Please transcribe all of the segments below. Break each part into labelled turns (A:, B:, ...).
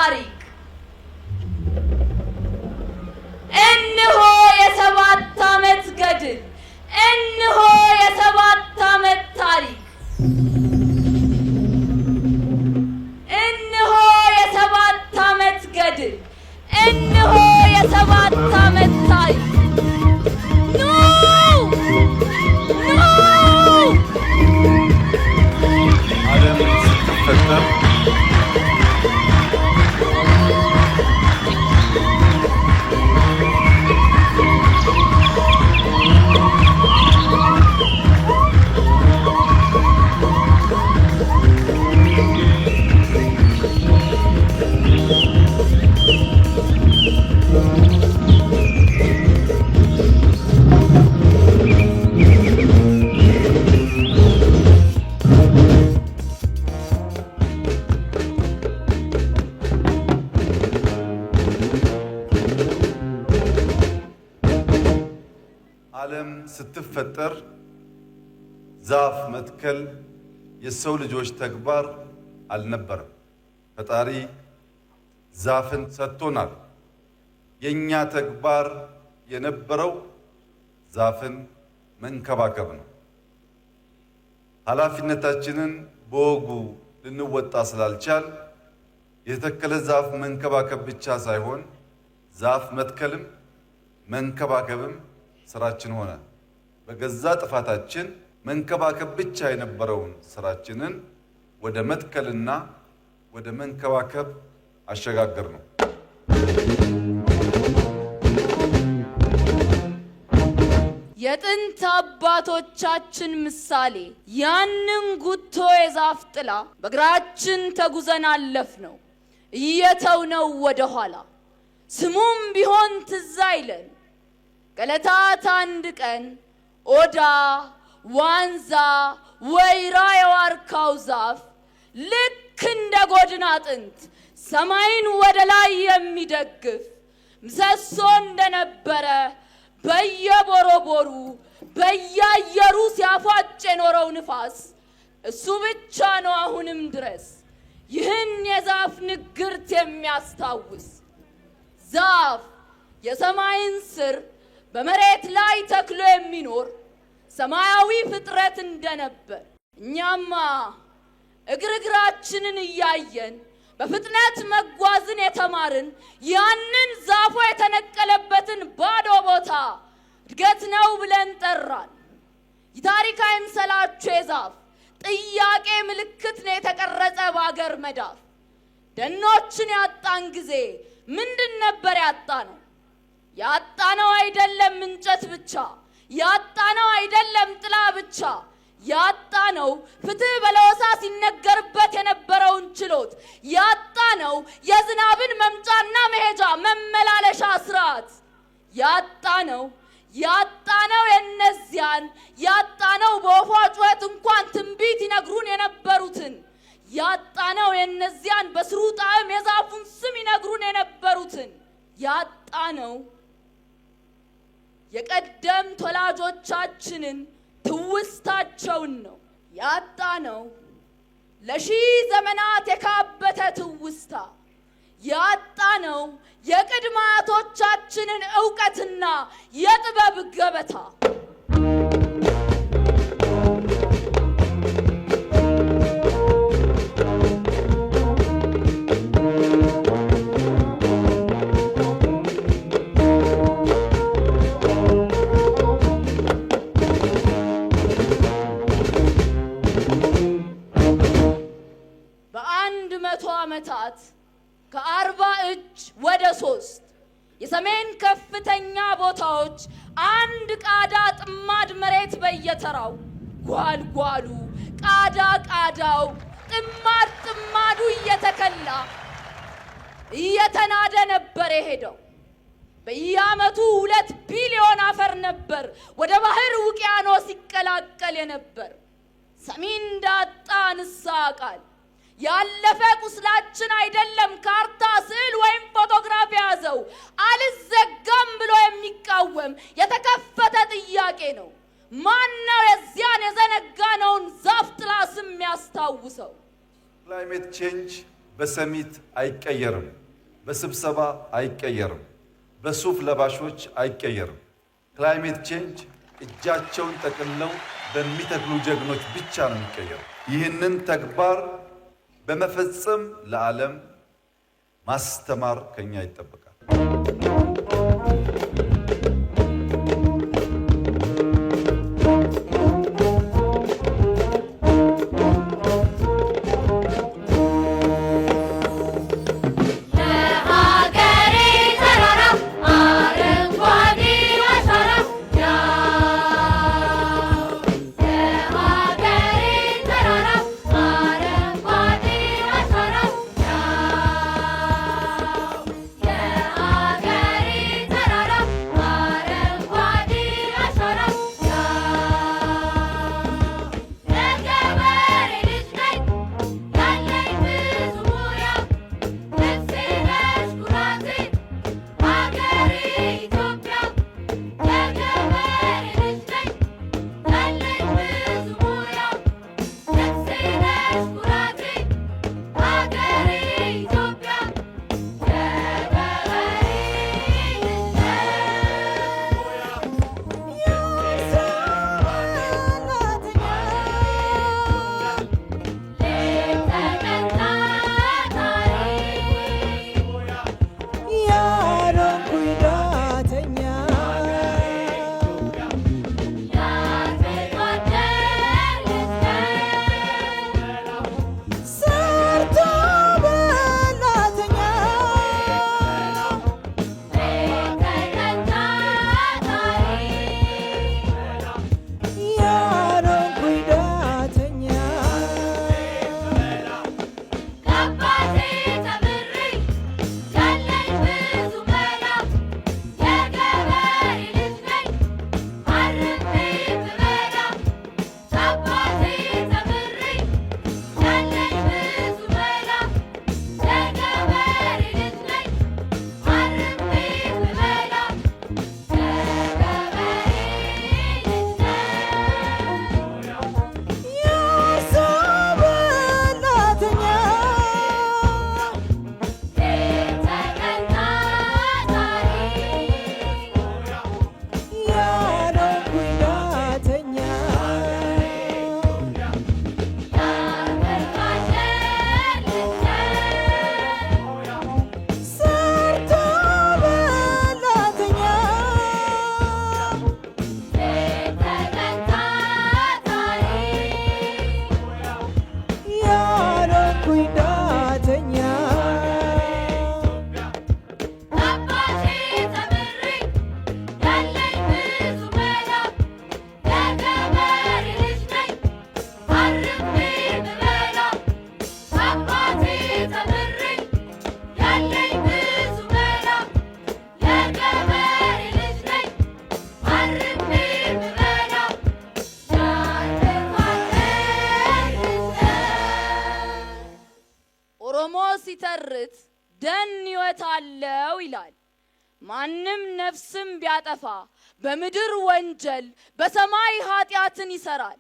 A: ታሪክ እነሆ የ7 ዓመት ገድል እነሆ የ7 ዓመት ታሪክ እነሆ የ7 ዓመት ገድል እነሆ የ7 ዓመት ታሪክ
B: ዓለም ስትፈጠር ዓለም ስትፈጠር ዛፍ መትከል የሰው ልጆች ተግባር አልነበረም። ፈጣሪ ዛፍን ሰጥቶናል። የኛ ተግባር የነበረው ዛፍን መንከባከብ ነው። ኃላፊነታችንን በወጉ ልንወጣ ስላልቻል የተተከለ ዛፍ መንከባከብ ብቻ ሳይሆን ዛፍ መትከልም መንከባከብም ስራችን ሆነ። በገዛ ጥፋታችን መንከባከብ ብቻ የነበረውን ስራችንን ወደ መትከልና ወደ መንከባከብ አሸጋገር ነው።
A: የጥንት አባቶቻችን ምሳሌ ያንን ጉቶ የዛፍ ጥላ በእግራችን ተጉዘን አለፍነው እየተውነው ወደ ኋላ ስሙም ቢሆን ትዝ አይለን። ከዕለታት አንድ ቀን ኦዳ ዋንዛ ወይራ የዋርካው ዛፍ ልክ እንደ ጎድን አጥንት ሰማይን ወደ ላይ የሚደግፍ ምሰሶ እንደነበረ በየቦሮቦሩ በየአየሩ ሲያፏጭ የኖረው ንፋስ እሱ ብቻ ነው አሁንም ድረስ ይህን የዛፍ ንግርት የሚያስታውስ። ዛፍ የሰማይን ስር በመሬት ላይ ተክሎ የሚኖር ሰማያዊ ፍጥረት እንደነበር እኛማ እግራችንን እያየን በፍጥነት መጓዝን የተማርን ያንን ዛፉ የተነቀለበትን ባዶ ቦታ እድገት ነው ብለን ጠራን። የታሪክ አይምሰላችሁ የዛፍ ጥያቄ ምልክት ነው የተቀረጸ በአገር መዳፍ። ደኖችን ያጣን ጊዜ ምንድን ነበር ያጣነው? ያጣነው አይደለም እንጨት ብቻ፣ ያጣነው አይደለም ጥላ ብቻ፣ ያጣነው ፍትህ በለወሳ ሲነገርበት የነበረውን ችሎት፣ ያጣነው የዝናብን መምጫና መሄጃ መመላለሻ ስርዓት፣ ያጣነው የነዚያን ያጣነው በወፏ ጩኸት እንኳን ትንቢት ይነግሩን የነበሩትን፣ ያጣነው የነዚያን በስሩ ጣዕም የዛፉን ስም ይነግሩን የነበሩትን፣ ያጣነው የቀደምት ወላጆቻችንን ትውስታቸውን ነው። ያጣነው ለሺህ ዘመናት የካበተ ትውስታ፣ ያጣነው የቅድመ አያቶቻችንን ዕውቀትና የጥበብ ገበታ። ዓመታት ከ40 እጅ ወደ 3 የሰሜን ከፍተኛ ቦታዎች አንድ ቃዳ ጥማድ መሬት በየተራው ጓልጓሉ ቃዳው ጥማዱ እየተከላ እየተናደ ነበር የሄደው። በየዓመቱ 2 ቢሊዮን አፈር ነበር ወደ ባህር ውቅያኖስ ይቀላቀል የነበር። ሰሚ እንዳጣ ንስሐ ቃል ያለፈ ቁስላችን አይደለም ካርታ ስዕል ወይም ፎቶግራፍ ያዘው አልዘጋም ብሎ የሚቃወም የተከፈተ ጥያቄ ነው። ማን ነው የዚያን የዘነጋነውን ዛፍ ጥላ ስም ያስታውሰው?
B: ክላይሜት ቼንጅ በሰሚት አይቀየርም፣ በስብሰባ አይቀየርም፣ በሱፍ ለባሾች አይቀየርም። ክላይሜት ቼንጅ እጃቸውን ጠቅልለው በሚተክሉ ጀግኖች ብቻ ነው የሚቀየረው። ይህንን ተግባር በመፈጸም ለዓለም ማስተማር ከኛ ይጠበቃል።
A: ሲተርት ደን ሕይወት አለው ይላል። ማንም ነፍስም ቢያጠፋ በምድር ወንጀል በሰማይ ኃጢአትን ይሰራል።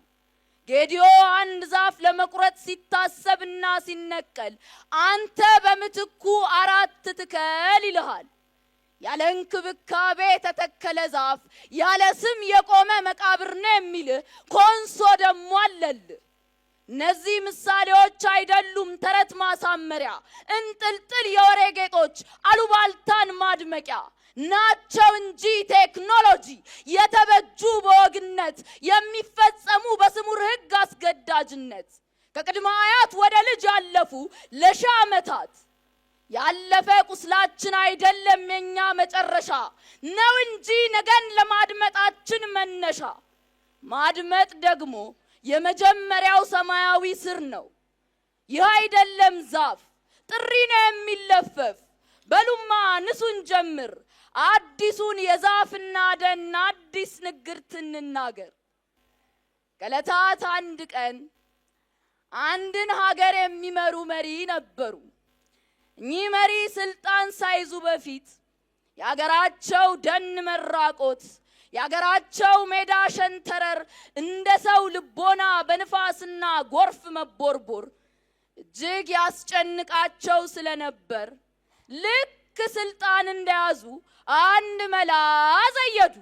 A: ጌዲዮ አንድ ዛፍ ለመቁረጥ ሲታሰብና ሲነቀል አንተ በምትኩ 4 ትከል ይልሃል። ያለ እንክብካቤ ተተከለ ዛፍ ያለ ስም የቆመ መቃብር ነው የሚልህ ኮንሶ ደሞ አለልህ። እነዚህ ምሳሌዎች አይደሉም ተረት ማሳመሪያ፣ እንጥልጥል የወሬ ጌጦች አሉባልታን ማድመቂያ ናቸው እንጂ ቴክኖሎጂ የተበጁ በወግነት የሚፈጸሙ በስሙር ሕግ አስገዳጅነት ከቅድመ አያት ወደ ልጅ ያለፉ ለሺህ ዓመታት ያለፈ ቁስላችን አይደለም የኛ መጨረሻ ነው እንጂ ነገን ለማድመጣችን መነሻ። ማድመጥ ደግሞ የመጀመሪያው ሰማያዊ ስር ነው። ይህ አይደለም ዛፍ ጥሪ ነው የሚለፈፍ። በሉማ ንሱን ጀምር አዲሱን የዛፍና ደን አዲስ ንግርት እንናገር። ከዕለታት አንድ ቀን አንድን ሀገር የሚመሩ መሪ ነበሩ። እኚህ መሪ ስልጣን ሳይዙ በፊት የሀገራቸው ደን መራቆት፣ የሀገራቸው ሜዳ ሸንተረር እንደ ሰው ልቦና በንፋስና ጎርፍ መቦርቦር እጅግ ያስጨንቃቸው ስለነበር ልክ ስልጣን እንደያዙ አንድ መላ ዘየዱ።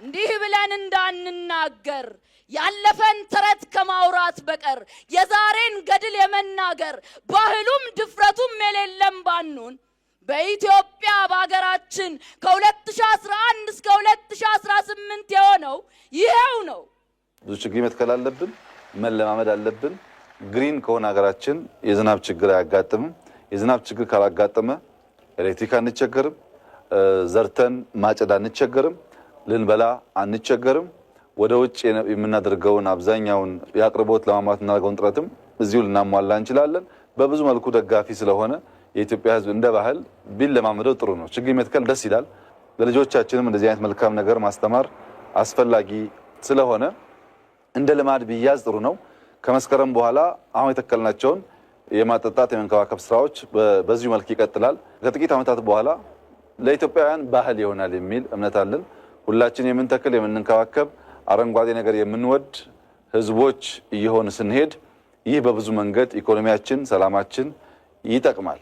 A: እንዲህ ብለን እንዳንናገር ያለፈን ተረት ከማውራት በቀር የዛሬን ገድል የመናገር ባህሉም ድፍረቱም የሌለም ባንሆን በኢትዮጵያ በአገራችን ከ2011 እስከ 2018 የሆነው ይሄው ነው።
B: ብዙ ችግር መትከል አለብን፣ መለማመድ አለብን። ግሪን ከሆነ ሀገራችን የዝናብ ችግር አያጋጥምም። የዝናብ ችግር ካላጋጠመ ኤሌክትሪክ አንቸገርም፣ ዘርተን ማጨድ አንቸገርም፣ ልንበላ አንቸገርም። ወደ ውጭ የምናደርገውን አብዛኛውን የአቅርቦት ለማሟላት እናደርገውን ጥረትም እዚሁ ልናሟላ እንችላለን። በብዙ መልኩ ደጋፊ ስለሆነ የኢትዮጵያ ሕዝብ እንደ ባህል ቢለማመደው ጥሩ ነው። ችግኝ መትከል ደስ ይላል። ለልጆቻችንም እንደዚህ አይነት መልካም ነገር ማስተማር አስፈላጊ ስለሆነ እንደ ልማድ ቢያዝ ጥሩ ነው። ከመስከረም በኋላ አሁን የተከልናቸውን የማጠጣት የመንከባከብ ስራዎች በዚሁ መልክ ይቀጥላል። ከጥቂት ዓመታት በኋላ ለኢትዮጵያውያን ባህል ይሆናል የሚል እምነት አለን። ሁላችን የምንተክል የምንንከባከብ አረንጓዴ ነገር የምንወድ ህዝቦች እየሆን ስንሄድ ይህ በብዙ መንገድ ኢኮኖሚያችን፣ ሰላማችን ይጠቅማል።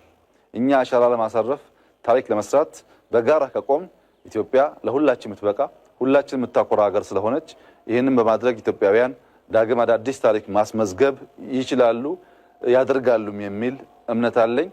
B: እኛ አሻራ ለማሳረፍ ታሪክ ለመስራት በጋራ ከቆም ኢትዮጵያ ለሁላችን የምትበቃ ሁላችን የምታኮራ ሀገር ስለሆነች ይህንን በማድረግ ኢትዮጵያውያን ዳግም አዳዲስ ታሪክ ማስመዝገብ ይችላሉ ያደርጋሉም የሚል እምነት አለኝ።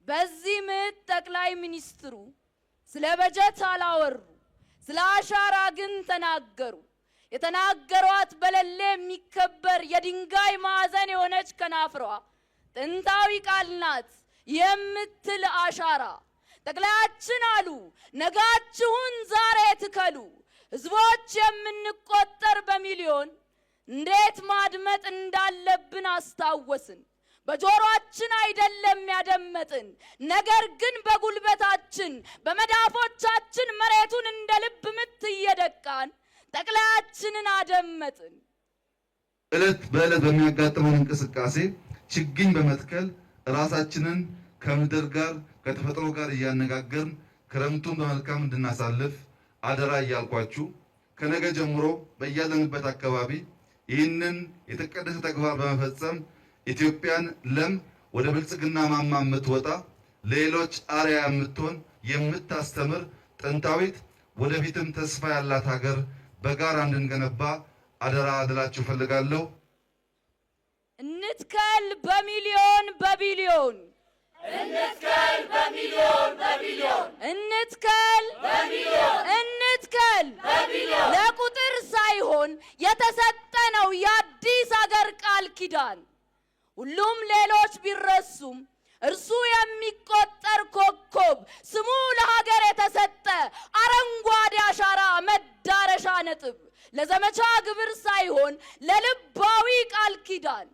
A: በዚህ ምት ጠቅላይ ሚኒስትሩ ስለ በጀት አላወሩ፣ ስለ አሻራ ግን ተናገሩ። የተናገሯት በሌለ የሚከበር የድንጋይ ማዕዘን የሆነች ከናፍሯ ጥንታዊ ቃል ናት የምትል አሻራ። ጠቅላያችን አሉ ነጋችሁን ዛሬ ትከሉ። ህዝቦች የምንቆጠር በሚሊዮን እንዴት ማድመጥ እንዳለብን አስታወስን። በጆሮአችን አይደለም ያደመጥን፣ ነገር ግን በጉልበታችን በመዳፎቻችን መሬቱን እንደ ልብ ምት እየደቃን ጠቅላያችንን አደመጥን።
C: እለት በእለት በሚያጋጥመን እንቅስቃሴ ችግኝ በመትከል ራሳችንን ከምድር ጋር ከተፈጥሮ ጋር እያነጋገርን ክረምቱን በመልካም እንድናሳልፍ አደራ እያልኳችሁ ከነገ ጀምሮ በያለንበት አካባቢ ይህንን የተቀደሰ ተግባር በመፈጸም ኢትዮጵያን ለም ወደ ብልጽግና ማማ የምትወጣ ለሌሎች አርአያ የምትሆን የምታስተምር ጥንታዊት ወደፊትም ተስፋ ያላት ሀገር በጋራ እንድንገነባ አደራ ልላችሁ ፈልጋለሁ።
A: እንትከል በሚሊዮን በቢሊዮን፣
D: እንትከል በሚሊዮን በቢሊዮን፣
A: እንትከል
D: በሚሊዮን፣
A: እንትከል
D: በቢሊዮን።
A: ለቁጥር ሳይሆን የተሰጠን ነው የአዲስ አገር ቃል ኪዳን። ሁሉም ሌሎች ቢረሱም እርሱ የሚቆጠር ኮከብ፣ ስሙ ለሀገር የተሰጠ አረንጓዴ አሻራ መዳረሻ ነጥብ፣ ለዘመቻ ግብር ሳይሆን ለልባዊ ቃል ኪዳን።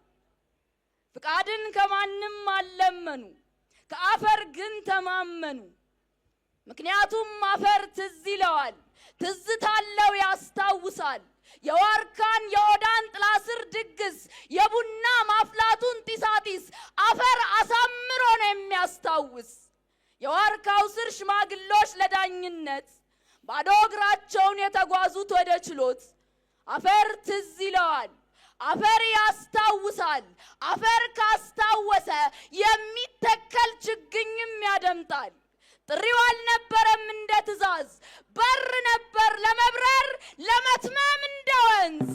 A: ፍቃድን ከማንም አልለመኑ፣ ከአፈር ግን ተማመኑ። ምክንያቱም አፈር ትዝ ይለዋል፣ ትዝታለው ያስታውሳል። የዋርካን የኦዳን ጥላ ስር ድግስ፣ የቡና ማፍላቱን ጢሳጢስ አፈር አሳምሮ ነው የሚያስታውስ። የዋርካው ስር ሽማግሎች ለዳኝነት ባዶ እግራቸውን የተጓዙት ወደ ችሎት፣ አፈር ትዝ ይለዋል፣ አፈር ያስታውሳል። አፈር ካስታወሰ የሚተከል ችግኝም ያደምጣል። ጥሪው አልነበረም እንደ ትእዛዝ፣ በር ነበር ለመብረር ለመትመም እንደ ወንዝ።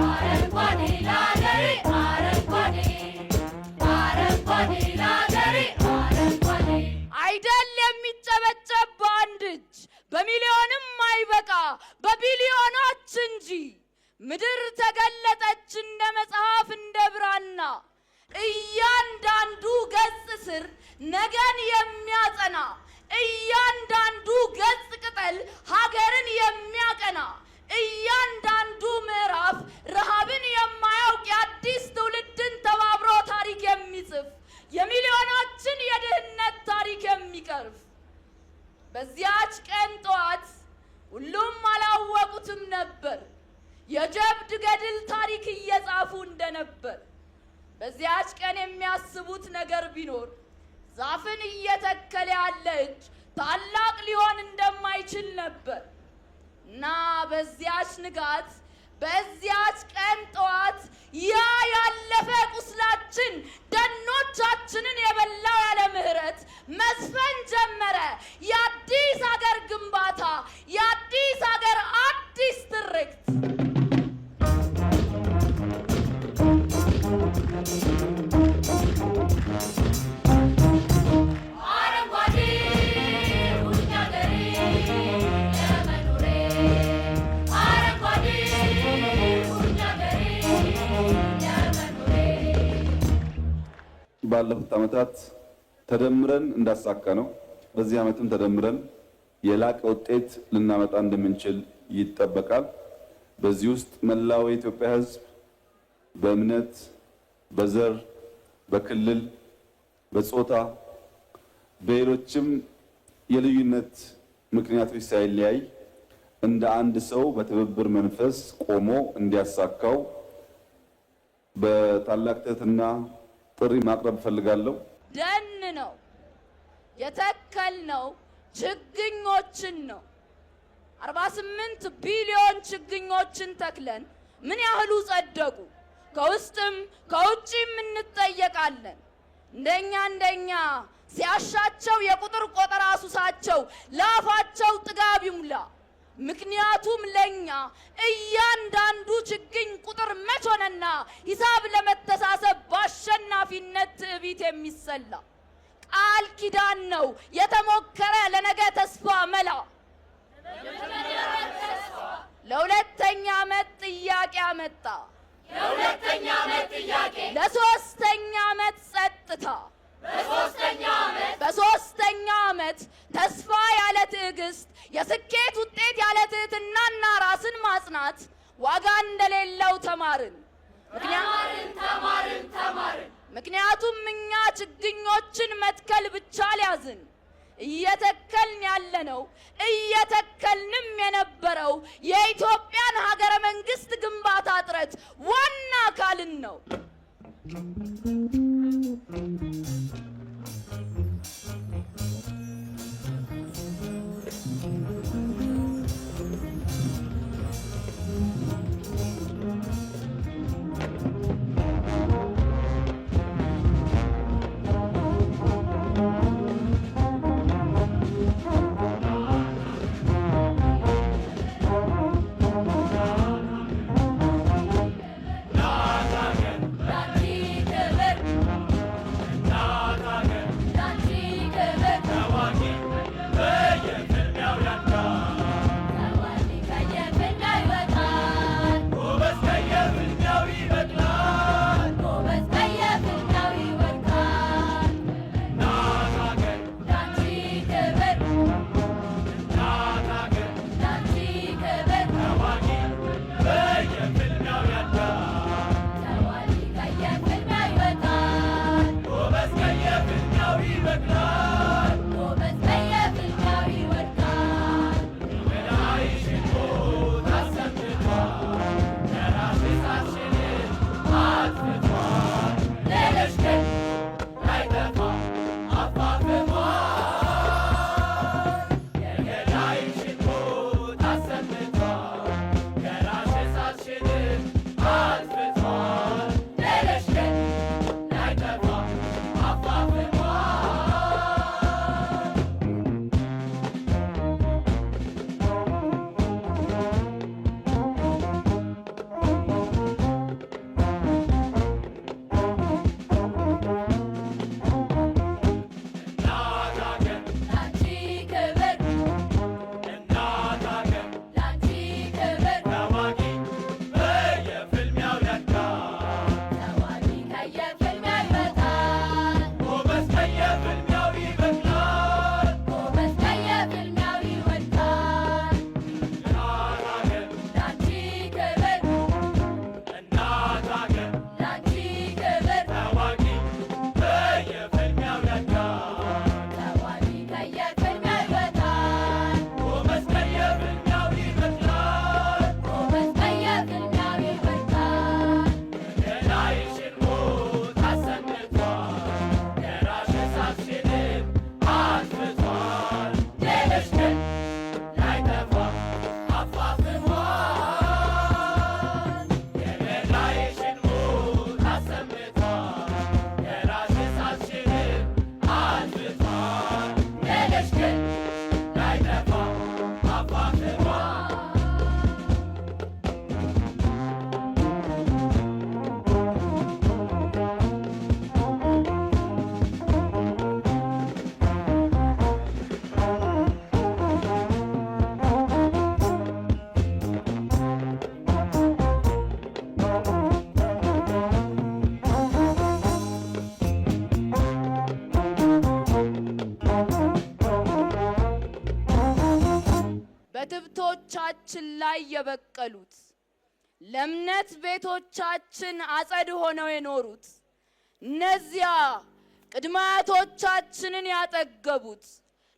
D: አረንጓዴ ለአገሬ አረንጓዴ፣ አረንጓዴ ለአገሬ አረንጓዴ።
A: አይደል የሚጨበጨብ በአንድ እጅ፣ በሚሊዮንም አይበቃ በቢሊዮኖች እንጂ። ምድር ተገለጠች እንደ መጽሐፍ እንደ ብራና፣ እያንዳንዱ ገጽ ስር ነገን የሚያጸና፣ እያንዳንዱ ገጽ ቅጠል ሀገርን የሚያቀና፣ እያንዳንዱ ምዕራፍ ረሃብን የማያውቅ የአዲስ ትውልድን ተባብሮ ታሪክ የሚጽፍ፣ የሚሊዮኖችን የድህነት ታሪክ የሚቀርፍ። በዚያች ቀን ጠዋት ሁሉም አላወቁትም ነበር የጀብድ ገድል ታሪክ እየጻፉ እንደነበር። በዚያች ቀን የሚያስቡት ነገር ቢኖር ዛፍን እየተከለ ያለ እጅ ታላቅ ሊሆን እንደማይችል ነበር። እና በዚያች ንጋት በዚያች ቀን ጠዋት ያ ያለፈ ቁስላችን ደኖቻችንን የበላው ያለ ምህረት መስፈን ጀመረ። የአዲስ አገር ግንባታ፣ የአዲስ አገር አዲስ ትርክት።
B: ባለፉት ዓመታት ተደምረን እንዳሳካ ነው በዚህ ዓመትም ተደምረን የላቀ ውጤት ልናመጣ እንደምንችል ይጠበቃል። በዚህ ውስጥ መላው የኢትዮጵያ ሕዝብ በእምነት፣ በዘር፣ በክልል፣ በጾታ፣ በሌሎችም የልዩነት ምክንያቶች ሳይለያይ እንደ አንድ ሰው በትብብር መንፈስ ቆሞ እንዲያሳካው በታላቅ ትህትና ጥሪ ማቅረብ ፈልጋለሁ።
A: ደን ነው የተከልነው፣ ችግኞችን ነው። 48 ቢሊዮን ችግኞችን ተክለን ምን ያህሉ ጸደቁ? ከውስጥም ከውጭም እንጠየቃለን። እንደኛ ሲያሻቸው የቁጥር ቆጠራ ሱሳቸው ለአፋቸው ጥጋብ ይሙላ። ምክንያቱም ለኛ እያንዳንዱ ችግኝ ቁጥር መች ሆነና ሂሳብ ለመተሳሰብ በአሸናፊነት ትዕቢት የሚሰላ ቃል ኪዳን ነው የተሞከረ ለነገ ተስፋ መላ። ለሁለተኛ ዓመት ጥያቄ አመጣ፣
D: ለሁለተኛ ዓመት ጥያቄ፣
A: ለሶስተኛ ዓመት ጸጥታ፣ በሶስተኛ ዓመት ተስፋ ያለ ትዕግስት፣ የስኬት ውጤት ያለ ትህትናና ራስን ማጽናት ዋጋ እንደሌለው ተማርን። ምክንያቱም እኛ ችግኞችን መትከል ብቻ ሊያዝን እየተከልን ያለነው እየተከልንም የነበረው የኢትዮጵያን ሀገረ መንግስት ግንባታ ጥረት ዋና አካልን ነው። በትብቶቻችን ላይ የበቀሉት ለእምነት ቤቶቻችን አጸድ ሆነው የኖሩት እነዚያ ቅድመ አያቶቻችንን ያጠገቡት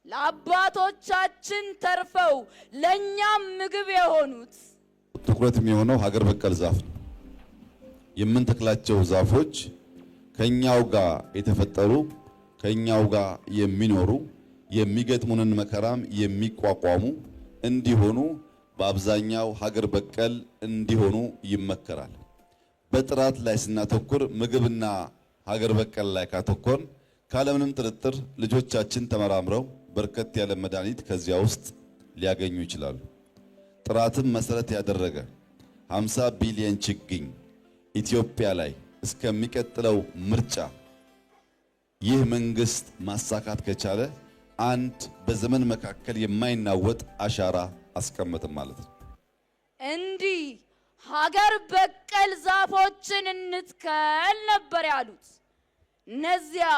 A: ለአባቶቻችን ተርፈው ለእኛም ምግብ የሆኑት
B: ትኩረት የሚሆነው ሀገር በቀል ዛፍ ነው። የምንተክላቸው ዛፎች ከኛው ጋር የተፈጠሩ ከኛው ጋር የሚኖሩ የሚገጥሙንን መከራም የሚቋቋሙ እንዲሆኑ በአብዛኛው ሀገር በቀል እንዲሆኑ ይመከራል። በጥራት ላይ ስናተኩር ምግብና ሀገር በቀል ላይ ካተኮርን ካለምንም ጥርጥር ልጆቻችን ተመራምረው በርከት ያለ መድኃኒት ከዚያ ውስጥ ሊያገኙ ይችላሉ። ጥራትን መሰረት ያደረገ 50 ቢሊዮን ችግኝ ኢትዮጵያ ላይ እስከሚቀጥለው ምርጫ ይህ መንግስት ማሳካት ከቻለ አንድ በዘመን መካከል የማይናወጥ አሻራ አስቀምጥም ማለት ነው።
A: እንዲህ ሀገር በቀል ዛፎችን እንትከል ነበር ያሉት እነዚያ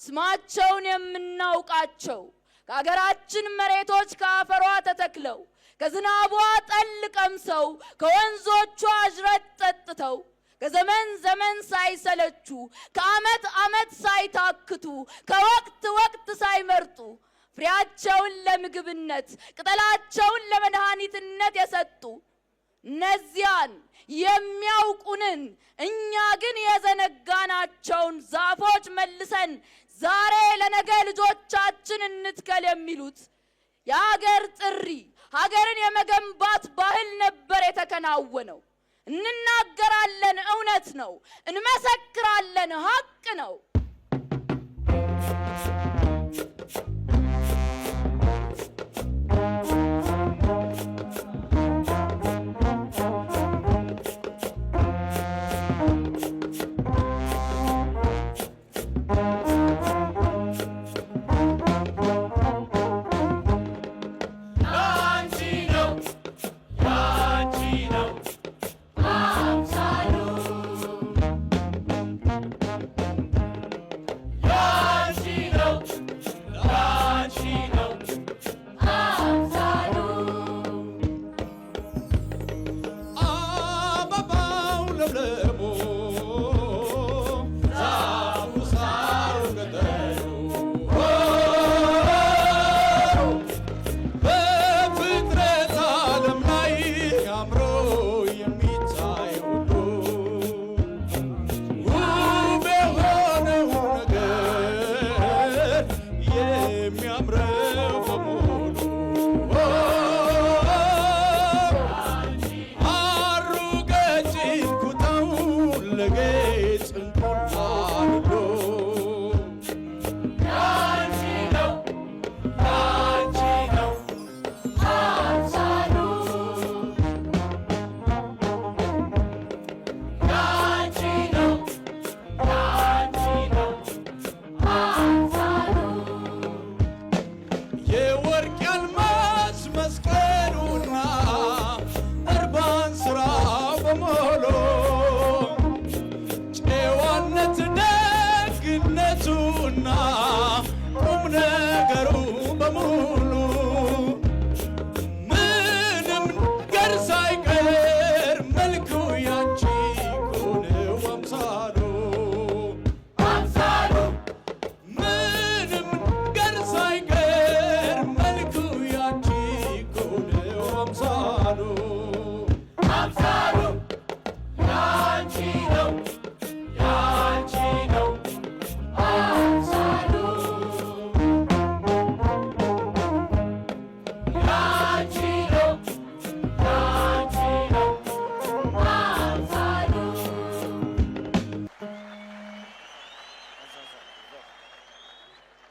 A: ስማቸውን የምናውቃቸው ከሀገራችን መሬቶች ከአፈሯ ተተክለው ከዝናቧ ጠል ቀምሰው ከወንዞቿ ጅረት ጠጥተው ከዘመን ዘመን ሳይሰለቹ ከዓመት ዓመት ሳይታክቱ ከወቅት ወቅት ሳይመርጡ ፍሬያቸውን ለምግብነት ቅጠላቸውን ለመድኃኒትነት የሰጡ እነዚያን የሚያውቁንን እኛ ግን የዘነጋናቸውን ዛፎች መልሰን ዛሬ ለነገ ልጆቻችን እንትከል የሚሉት የሀገር ጥሪ ሀገርን የመገንባት ባህል ነበር የተከናወነው። እንናገራለን፣ እውነት ነው። እንመሰክራለን፣ ሀቅ ነው።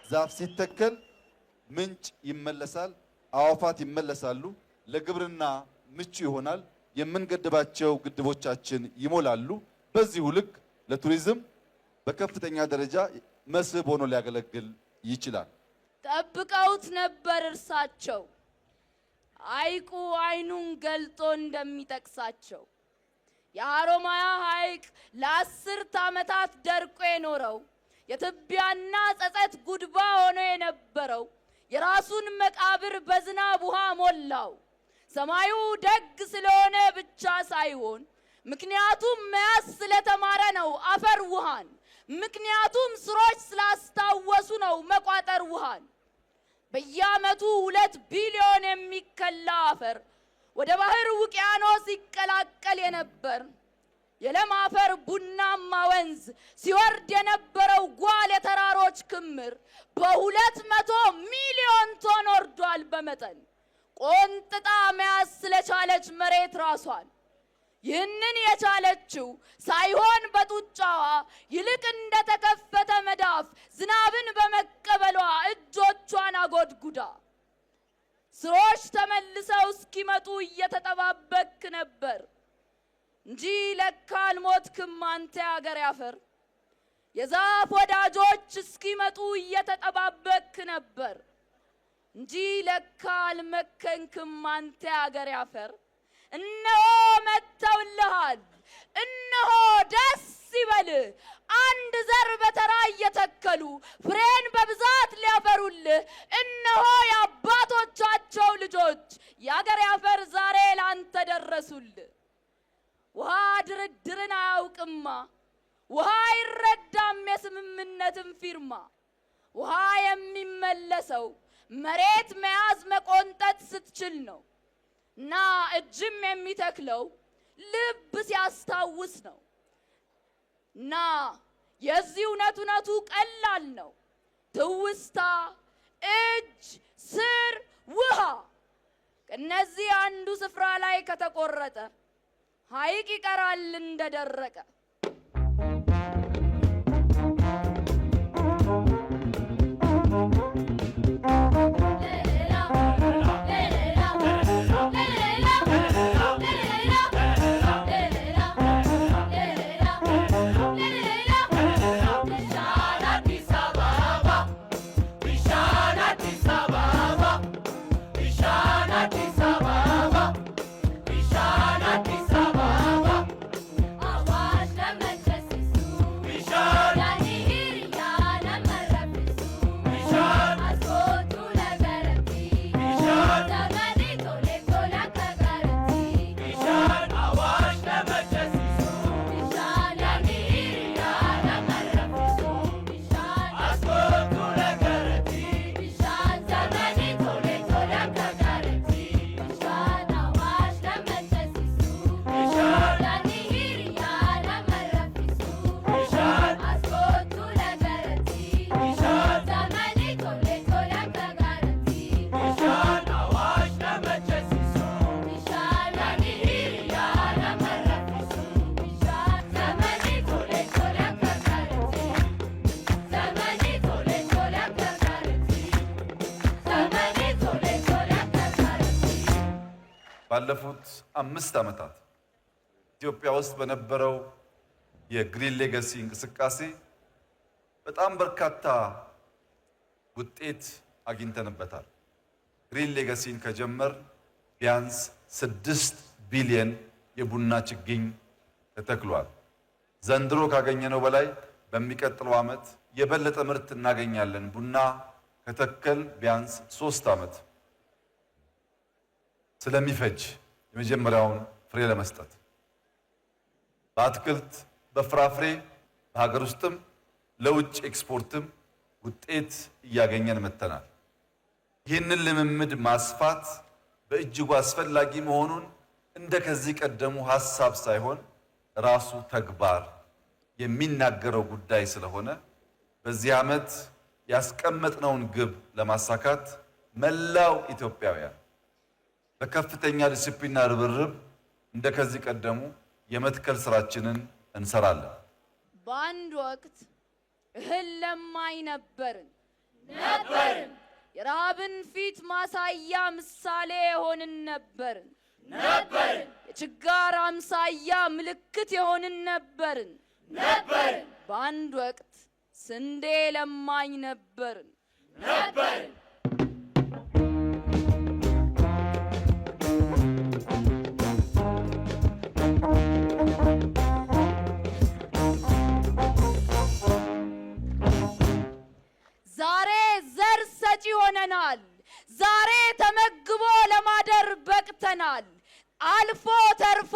B: ዛፍ ሲተከል ምንጭ ይመለሳል፣ አዋፋት ይመለሳሉ፣ ለግብርና ምቹ ይሆናል፣ የምንገድባቸው ግድቦቻችን ይሞላሉ። በዚሁ ልክ ለቱሪዝም በከፍተኛ ደረጃ መስህብ ሆኖ ሊያገለግል ይችላል።
A: ጠብቀውት ነበር እርሳቸው ሐይቁ አይኑን ገልጦ እንደሚጠቅሳቸው የሐሮማያ ሐይቅ ለ10 ዓመታት ደርቆ የኖረው የትቢያና ጸጸት ጉድባ ሆኖ የነበረው የራሱን መቃብር በዝናብ ውሃ ሞላው። ሰማዩ ደግ ስለሆነ ብቻ ሳይሆን ምክንያቱም መያዝ ስለተማረ ነው አፈር ውሃን። ምክንያቱም ስሮች ስላስታወሱ ነው መቋጠር ውሃን። በየዓመቱ 2 ቢሊዮን የሚከላ አፈር ወደ ባህር ውቅያኖስ ይቀላቀል የነበር የለም አፈር ቡናማ ወንዝ ሲወርድ የነበረው ጓል የተራሮች ክምር በ200 ሚሊዮን ቶን ወርዷል በመጠን። ቆንጥጣ መያዝ ስለቻለች መሬት ራሷን ይህንን የቻለችው ሳይሆን በጡጫዋ ይልቅ እንደተከፈተ መዳፍ ዝናብን በመቀበሏ እጆቿን አጎድጉዳ። ስሮች ተመልሰው እስኪመጡ እየተጠባበክ ነበር እንጂ ለካ አልሞትክም አንተ ያገር ያፈር። የዛፍ ወዳጆች እስኪመጡ እየተጠባበክ ነበር እንጂ ለካ አልመከንክም አንተ ያገር ያፈር። እነሆ መጥተውልሃል፣ እነሆ ደስ ይበልህ። አንድ ዘር በተራ እየተከሉ ፍሬን በብዛት ሊያፈሩልህ እነሆ የአባቶቻቸው ልጆች ያገር ያፈር ዛሬ ላንተ ደረሱልህ። ውሃ ድርድርን አያውቅማ፣ ውሃ አይረዳም የስምምነትን ፊርማ። ውሃ የሚመለሰው መሬት መያዝ መቆንጠጥ ስትችል ነው እና እጅም የሚተክለው ልብ ሲያስታውስ ነው እና የዚህ እውነቱ ቀላል ነው። ትውስታ፣ እጅ፣ ስር፣ ውሃ ከነዚህ አንዱ ስፍራ ላይ ከተቆረጠ ሐይቅ ይቀራል እንደደረቀ።
B: ባለፉት 5 ዓመታት ኢትዮጵያ ውስጥ በነበረው የግሪን ሌጋሲ እንቅስቃሴ በጣም በርካታ ውጤት አግኝተንበታል። ግሪን ሌጋሲን ከጀመር ቢያንስ 6 ቢሊዮን የቡና ችግኝ ተተክሏል። ዘንድሮ ካገኘነው በላይ በሚቀጥለው ዓመት የበለጠ ምርት እናገኛለን። ቡና ከተከል ቢያንስ 3 ዓመት ስለሚፈጅ የመጀመሪያውን ፍሬ ለመስጠት በአትክልት በፍራፍሬ በሀገር ውስጥም ለውጭ ኤክስፖርትም ውጤት እያገኘን መጥተናል። ይህንን ልምምድ ማስፋት በእጅጉ አስፈላጊ መሆኑን እንደ ከዚህ ቀደሙ ሐሳብ ሳይሆን ራሱ ተግባር የሚናገረው ጉዳይ ስለሆነ በዚህ ዓመት ያስቀመጥነውን ግብ ለማሳካት መላው ኢትዮጵያውያን በከፍተኛ ዲሲፕሊንና ርብርብ እንደ ከዚህ ቀደሙ የመትከል ስራችንን እንሰራለን።
A: በአንድ ወቅት እህል ለማኝ ነበርን። የረሃብን ፊት ማሳያ ምሳሌ የሆንን ነበርን። የችጋር አምሳያ ምልክት የሆንን ነበርን። በአንድ ወቅት ስንዴ ለማኝ ነበርን። ዛሬ ዘር ሰጪ ሆነናል። ዛሬ ተመግቦ ለማደር በቃ በቅተናል። አልፎ ተርፎ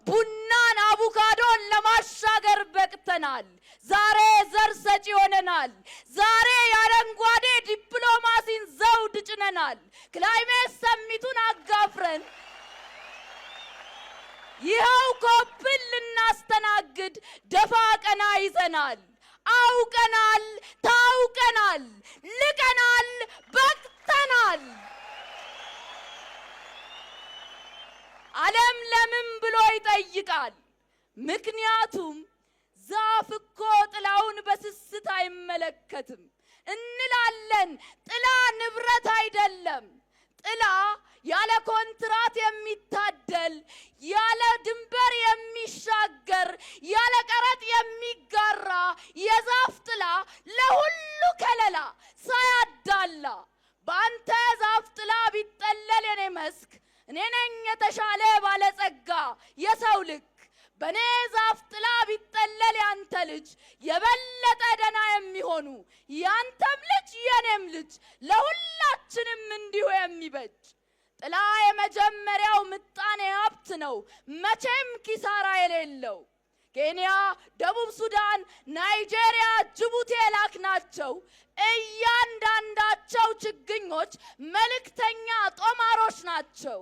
A: ቡናን አቡካዶን ለማሻገር በቅተናል። ዛሬ ዘር ሰጪ ሆነናል። ዛሬ የአረንጓዴ ዲፕሎማሲን ዘውድ ጭነናል። ክላይሜት ሰሚቱን አጋፍረን ይኸው ኮፕን ልናስተናግድ ደፋ ቀና ይዘናል። አውቀናል፣ ታውቀናል፣ ልቀናል፣ በቅተናል። ዓለም ለምን ብሎ ይጠይቃል። ምክንያቱም ዛፍ እኮ ጥላውን በስስት አይመለከትም እንላለን። ጥላ ንብረት አይደለም። ጥላ ያለ ኮንትራት የሚታደል፣ ያለ ድንበር የሚሻገር፣ ያለ ቀረጥ የሚጋራ የዛፍ ጥላ ለሁሉ ከለላ ሳያዳላ። በአንተ ዛፍ ጥላ ቢጠለል የኔ መስክ እኔ ነኝ የተሻለ ባለጸጋ የሰው ልክ። በኔ ዛፍ ጥላ ቢጠለል ያንተ ልጅ የበለጠ ደና የሚሆኑ ያንተም ልጅ የኔም ልጅ ለሁላችንም እንዲሁ የሚበጅ ጥላ የመጀመሪያው ምጣኔ ሀብት ነው፣ መቼም ኪሳራ የሌለው። ኬንያ፣ ደቡብ ሱዳን፣ ናይጄሪያ፣ ጅቡቲ የላክናቸው እያንዳንዳቸው ችግኞች መልእክተኛ ጦማሮች ናቸው።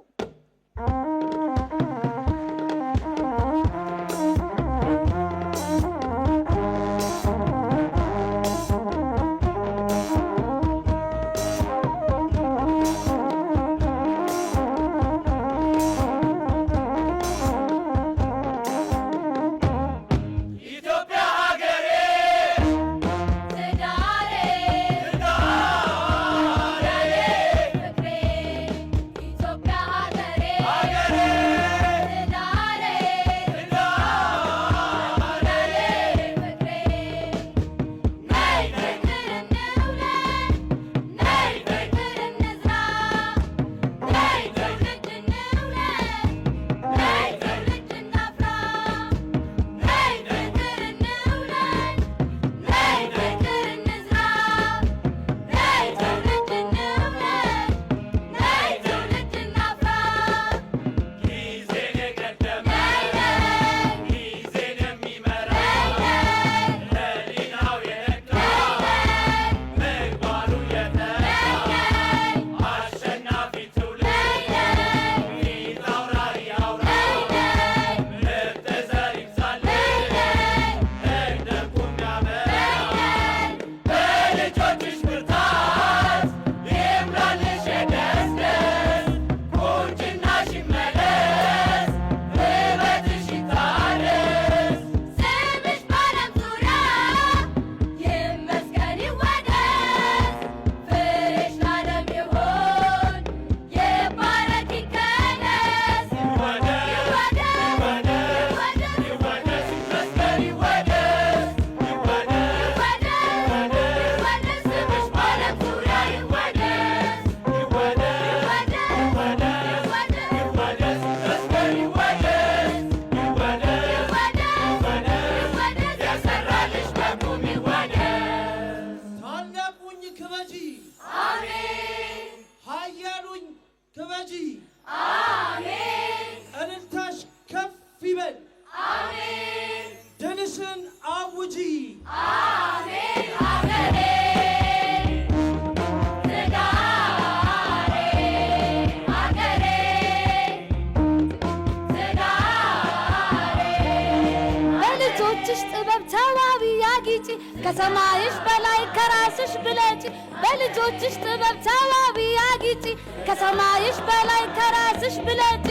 E: ከሰማይሽ በላይ ከራስሽ ብለጪ በልጆችሽ ጥበብ ተዋቢ አጊጪ ከሰማይሽ በላይ ከራስሽ ብለጪ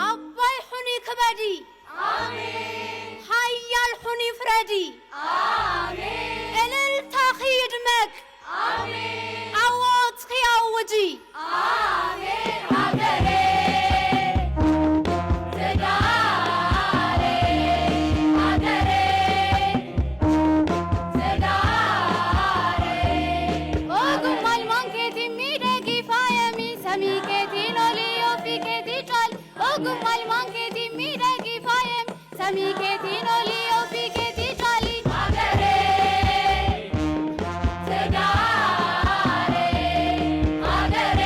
E: አባይ ሁኒ ክበዲ ሀያል ሁኒ ፍረዲ እልልታኺ ይድመቅ አዎትኺ አውጂ ሀገሬ Sami ke ፊኖ ሊዮ ፊኬቲ ጫሊ
D: አገሬ ትዳሬ አገሬ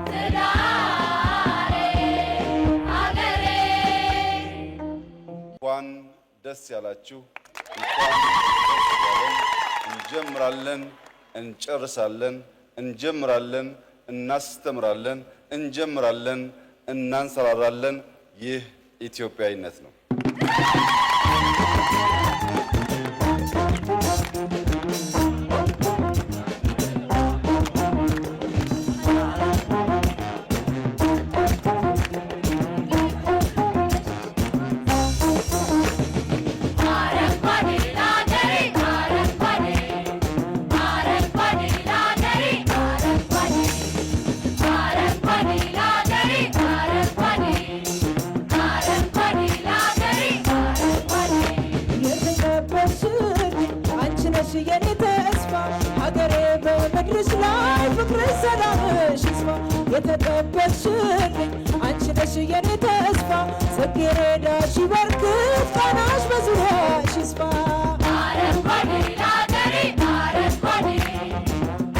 D: ትዳሬ አገሬ
B: እንኳን ደስ ያላችሁ። እንኳን ደስ ያለን። እንጀምራለን፣ እንጨርሳለን፣ እንጀምራለን፣ እናስተምራለን፣ እንጀምራለን፣ እናንሰራራለን። ይህ ኢትዮጵያዊነት ነው።
D: አረንጓዴ ላገሬ አረንጓዴ አረንጓዴ ላገሬ አረንጓዴ አረንጓዴ ላገሬ አረንጓዴ አረንጓዴ ላገሬ አረንጓዴ
F: የተቀበልሽልኝ አንቺ ነሽ የኔ ተስፋ ሀገሬ በምድርሽ ላይ ፍቅርሽ ሰላምሽ ይስፋ የተቀበልሽልኝ አንቺ ነሽ የኔ ተስፋ ጽጌረዳሽ ይበርክት ቃናሽ በዙሪያሽ ይስፋ
D: አረንጓዴ ላገሬ አረንጓዴ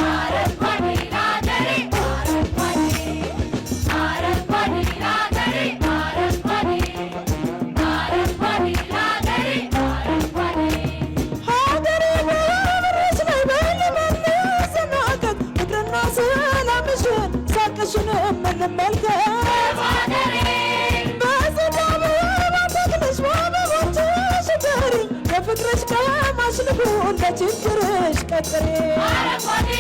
D: አረንጓዴ ላገሬ አረንጓዴ አረንጓዴ ላገሬ አረንጓዴ አረንጓዴ ላገሬ አረንጓዴ
F: ሀገሬ በምድርሽ ላይ በልመልስ እናቀቅ ፍቅርና ሰላምሽን ሳቅሽን እንመልከት
D: አገሬ
F: በዝናብ ባተክልሽ በአበቦችሽ እደሪ በፍቅርሽ ቀማሽ ልሁን ለችግርሽ ቀጥሬ
D: አረንጓዴ